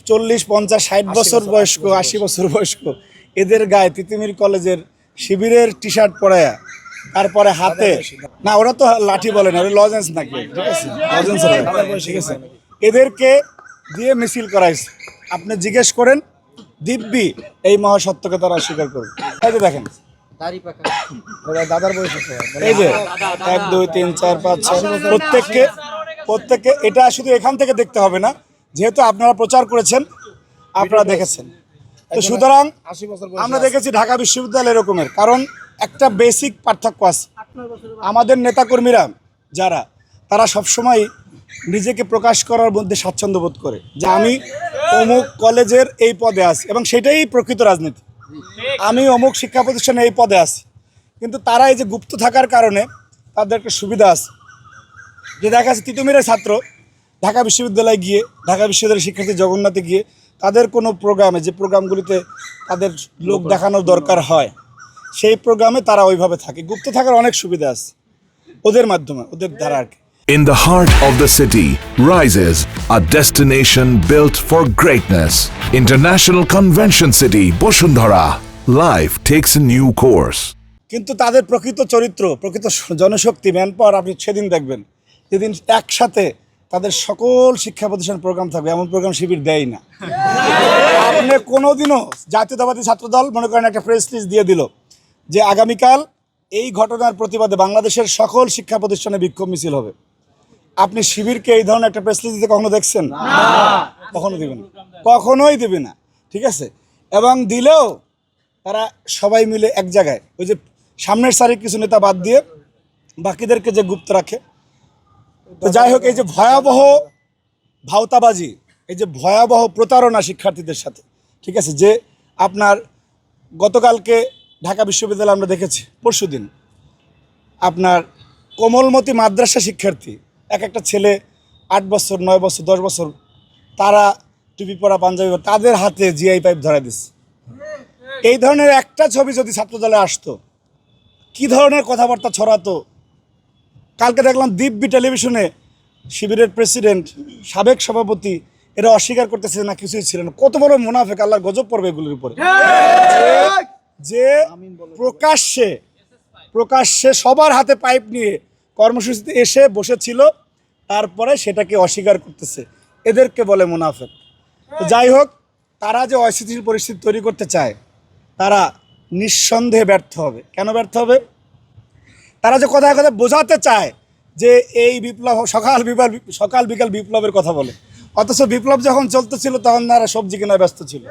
40, 50, 60 বছর বয়স্ক, 80 বছর বয়স্ক এদের গায়ে তিতুমির কলেজের শিবিরের টি শার্ট পরায়া, তারপরে হাতে না, ওরা তো লাঠি বলে না, ওরা লজেন্স নাকি, ঠিক আছে, লজেন্স, ঠিক আছে, এদেরকে দিয়ে মিছিল করাইছে। আপনি জিজ্ঞেস করেন দিব্যি এই মহাসত্যকে তারা অস্বীকার করবে। এই যে দেখেন দাদার বয়স এই যে 1, 2, 3, 4, 5, 6 প্রত্যেককে এটা শুধু এখান থেকে দেখতে হবে না, যেহেতু আপনারা প্রচার করেছেন, আপনারা দেখেছেন, তো সুতরাং 80 বছর আমরা দেখেছি ঢাকা বিশ্ববিদ্যালয় এরকমের। কারণ একটা বেসিক পার্থক্য আছে, আমাদের নেতাকর্মীরা যারা, তারা সবসময় নিজেকে প্রকাশ করার মধ্যে স্বাচ্ছন্দ্য বোধ করে যে আমি অমুক কলেজের এই পদে আছি, এবং সেটাই প্রকৃত রাজনীতি, আমি অমুক শিক্ষা প্রতিষ্ঠানে এই পদে আছি। কিন্তু তারা এই যে গুপ্ত থাকার কারণে তাদের একটা সুবিধা আছে, যে দেখা যাচ্ছে তিতুমিরের ছাত্র ঢাকা বিশ্ববিদ্যালয়ে গিয়ে, ঢাকা বিশ্ববিদ্যালয়ের শিক্ষার্থী জগন্নাথে গিয়ে তাদের কোনো প্রোগ্রামে, যে প্রোগ্রামগুলিতে তাদের লোক দেখানোর দরকার হয়, সেই প্রোগ্রামে তারা ওইভাবে থাকে। গুপ্ত থাকার অনেক সুবিধা আছে ওদের মাধ্যমে, ওদের দ্বারা আর কি। In the heart of the city rises a destination built for greatness. International Convention City, Bosundhara. Life takes a new course. কিন্তু তাদের প্রকৃত চরিত্র, প্রকৃত জনশক্তি, ম্যান পাওয়ার আপনি সেদিন দেখবেন, যেদিন একসাথে তাদের সকল শিক্ষা প্রতিষ্ঠান প্রোগ্রাম থাকবে। এমন প্রোগ্রাম শিবির দেয় না। আপনি কোনোদিনও জাতীয়তাবাদী ছাত্রদল মনে করেন একটা প্রেস লিস্ট দিয়ে দিল যে আগামীকাল এই ঘটনার প্রতিবাদে বাংলাদেশের সকল শিক্ষা প্রতিষ্ঠানে বিক্ষোভ মিছিল হবে, আপনি শিবিরকে এই ধরনের একটা প্রেস লিস্ট দিতে কখনো দেখছেন? কখনো দিবেন, কখনোই দিবে না, ঠিক আছে। এবং দিলেও তারা সবাই মিলে এক জায়গায়, ওই যে সামনের সারির কিছু নেতা বাদ দিয়ে বাকিদেরকে যে গুপ্ত রাখে। তো যাই হোক, এই যে ভয়াবহ ভাওতাবাজি, এই যে ভয়াবহ প্রতারণা শিক্ষার্থীদের সাথে, ঠিক আছে, যে আপনার গতকালকে ঢাকা বিশ্ববিদ্যালয়ে আমরা দেখেছি, পরশুদিন আপনার কোমলমতি মাদ্রাসা শিক্ষার্থী, একটা ছেলে 8 বছর, 9 বছর, 10 বছর, তারা টুপি পরা, পাঞ্জাবি পরা, তাদের হাতে জিআই পাইপ ধরা দিচ্ছে। এই ধরনের একটা ছবি যদি ছাত্রদলে আসতো, কি ধরনের কথাবার্তা ছড়াতো। কালকে দেখলাম দিব্যি টেলিভিশনে শিবিরের প্রেসিডেন্ট, সাবেক সভাপতি, এরা অস্বীকার করতেছে না কিছুই ছিল না। কত বড় মুনাফেক, আল্লাহর গজব পড়বে এগুলোর উপরে, যে প্রকাশ্যে সবার হাতে পাইপ নিয়ে কর্মসূচিতে এসে বসেছিল, তারপরে সেটাকে অস্বীকার করতেছে। এদেরকে বলে মুনাফেক। তো যাই হোক, তারা যে অস্থিতিশীল পরিস্থিতি তৈরি করতে চায়, তারা নিঃসন্দেহে ব্যর্থ হবে। কেন ব্যর্থ হবে? তারা যে কথায় কথায় বোঝাতে চায় যে এই বিপ্লব সকাল বিকাল বিপ্লবের কথা বলে, অথচ বিপ্লব যখন চলতেছিল তখন তারা সবজি কেনায় ব্যস্ত ছিল।